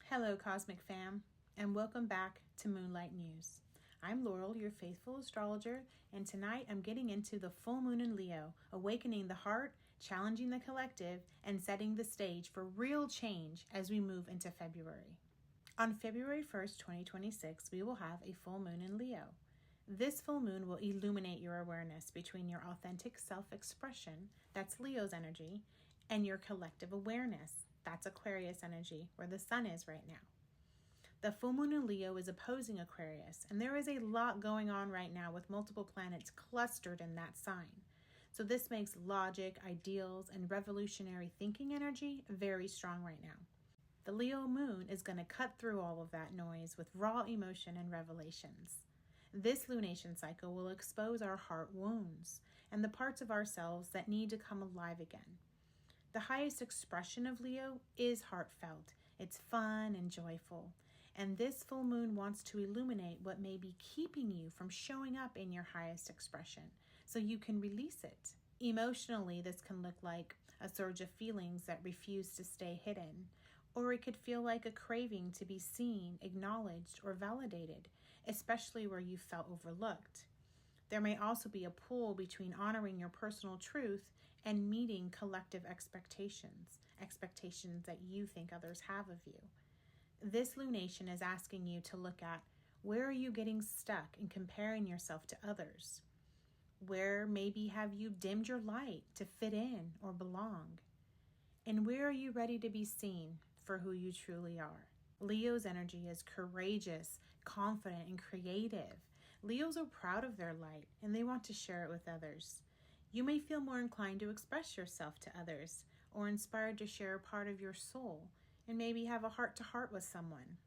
Hello, Cosmic Fam, and welcome back to Moonlight News. I'm Laurel, your faithful astrologer, and tonight I'm getting into the full moon in Leo, awakening the heart, challenging the collective, and setting the stage for real change as we move into February. On February 1st, 2026, we will have a full moon in Leo. This full moon will illuminate your awareness between your authentic self-expression, that's Leo's energy, and your collective awareness, that's Aquarius energy, where the sun is right now. The full moon in Leo is opposing Aquarius, and there is a lot going on right now with multiple planets clustered in that sign. So this makes logic, ideals, and revolutionary thinking energy very strong right now. The Leo moon is going to cut through all of that noise with raw emotion and revelations. This lunation cycle will expose our heart wounds and the parts of ourselves that need to come alive again. The highest expression of Leo is heartfelt. It's fun and joyful. And this full moon wants to illuminate what may be keeping you from showing up in your highest expression so you can release it. Emotionally, this can look like a surge of feelings that refuse to stay hidden, or it could feel like a craving to be seen, acknowledged, or validated, especially where you felt overlooked. There may also be a pull between honoring your personal truth and meeting collective expectations that you think others have of you. This lunation is asking you to look at where are you getting stuck in comparing yourself to others? Where maybe have you dimmed your light to fit in or belong? And where are you ready to be seen for who you truly are? Leo's energy is courageous, confident, and creative. Leos are proud of their light and they want to share it with others. You may feel more inclined to express yourself to others or inspired to share a part of your soul and maybe have a heart-to-heart with someone.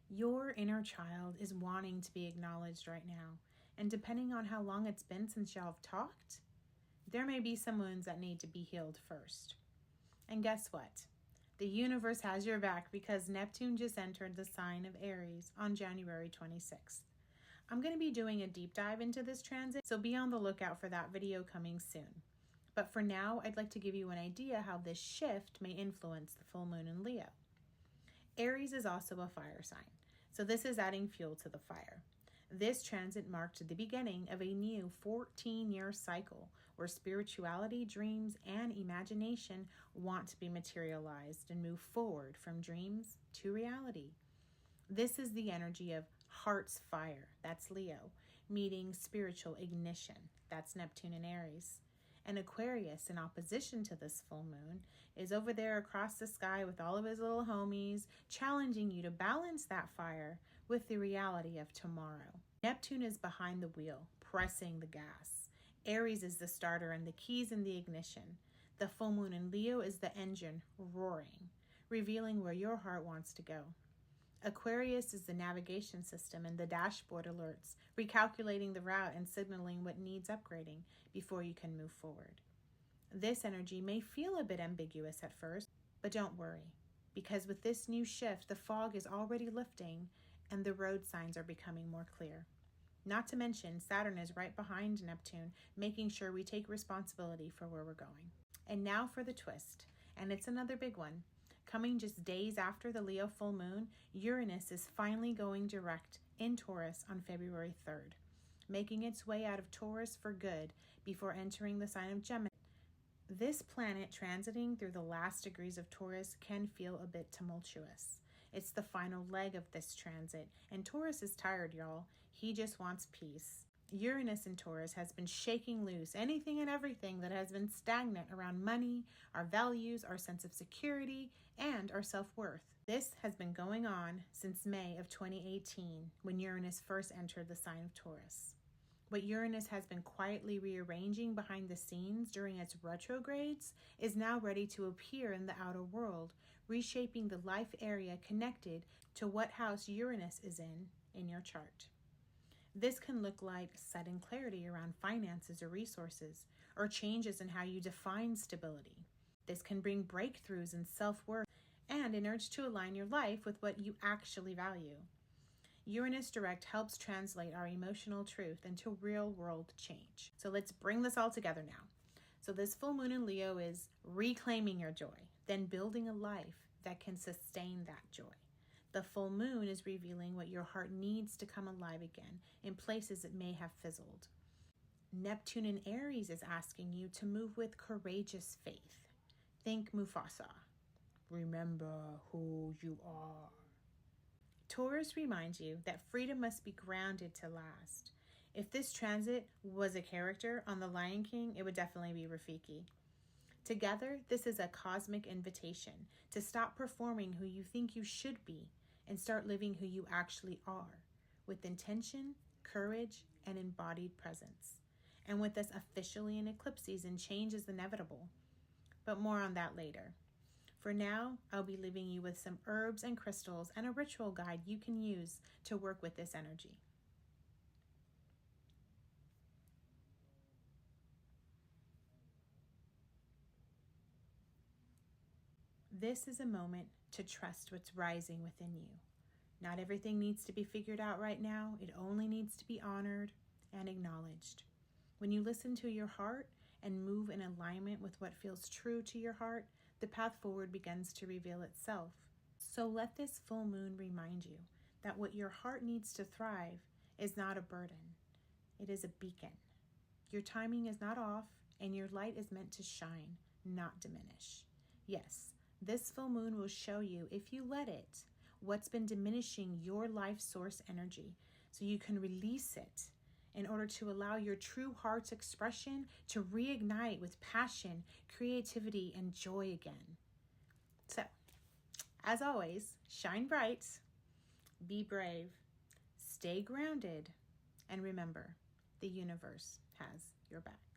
Your inner child is wanting to be acknowledged right now, and depending on how long it's been since y'all have talked, there may be some wounds that need to be healed first. And guess what? The universe has your back because Neptune just entered the sign of Aries on January 26th. I'm going to be doing a deep dive into this transit, so be on the lookout for that video coming soon. But for now, I'd like to give you an idea how this shift may influence the full moon in Leo. Aries is also a fire sign, so this is adding fuel to the fire. This transit marked the beginning of a new 14-year cycle where spirituality, dreams, and imagination want to be materialized and move forward from dreams to reality. This is the energy of heart's fire, that's Leo, meeting spiritual ignition, that's Neptune and Aries. And Aquarius, in opposition to this full moon, is over there across the sky with all of his little homies, challenging you to balance that fire with the reality of tomorrow. Neptune is behind the wheel, pressing the gas. Aries is the starter and the keys in the ignition. The full moon in Leo is the engine roaring, revealing where your heart wants to go. Aquarius is the navigation system and the dashboard alerts, recalculating the route and signaling what needs upgrading before you can move forward. This energy may feel a bit ambiguous at first, but don't worry, because with this new shift, the fog is already lifting and the road signs are becoming more clear. Not to mention, Saturn is right behind Neptune, making sure we take responsibility for where we're going. And now for the twist, and it's another big one. Coming just days after the Leo full moon, Uranus is finally going direct in Taurus on February 3rd, making its way out of Taurus for good before entering the sign of Gemini. This planet transiting through the last degrees of Taurus can feel a bit tumultuous. It's the final leg of this transit, and Taurus is tired, y'all. He just wants peace. Uranus in Taurus has been shaking loose anything and everything that has been stagnant around money, our values, our sense of security, and our self-worth. This has been going on since May of 2018, when Uranus first entered the sign of Taurus. What Uranus has been quietly rearranging behind the scenes during its retrogrades is now ready to appear in the outer world, reshaping the life area connected to what house Uranus is in your chart. This can look like sudden clarity around finances or resources, or changes in how you define stability. This can bring breakthroughs in self-worth and an urge to align your life with what you actually value. Uranus direct helps translate our emotional truth into real-world change. So let's bring this all together now. So this full moon in Leo is reclaiming your joy, then building a life that can sustain that joy. The full moon is revealing what your heart needs to come alive again in places it may have fizzled. Neptune in Aries is asking you to move with courageous faith. Think Mufasa. Remember who you are. Taurus reminds you that freedom must be grounded to last. If this transit was a character on The Lion King, it would definitely be Rafiki. Together, this is a cosmic invitation to stop performing who you think you should be and start living who you actually are, with intention, courage, and embodied presence. And with us officially in eclipse season, change is inevitable. But more on that later. For now, I'll be leaving you with some herbs and crystals and a ritual guide you can use to work with this energy. This is a moment to trust what's rising within you. Not everything needs to be figured out right now. It only needs to be honored and acknowledged. When you listen to your heart and move in alignment with what feels true to your heart, the path forward begins to reveal itself. So let this full moon remind you that what your heart needs to thrive is not a burden. It is a beacon. Your timing is not off, and your light is meant to shine, not diminish. Yes, this full moon will show you, if you let it, what's been diminishing your life source energy so you can release it in order to allow your true heart's expression to reignite with passion, creativity, and joy again. So, as always, shine bright, be brave, stay grounded, and remember, the universe has your back.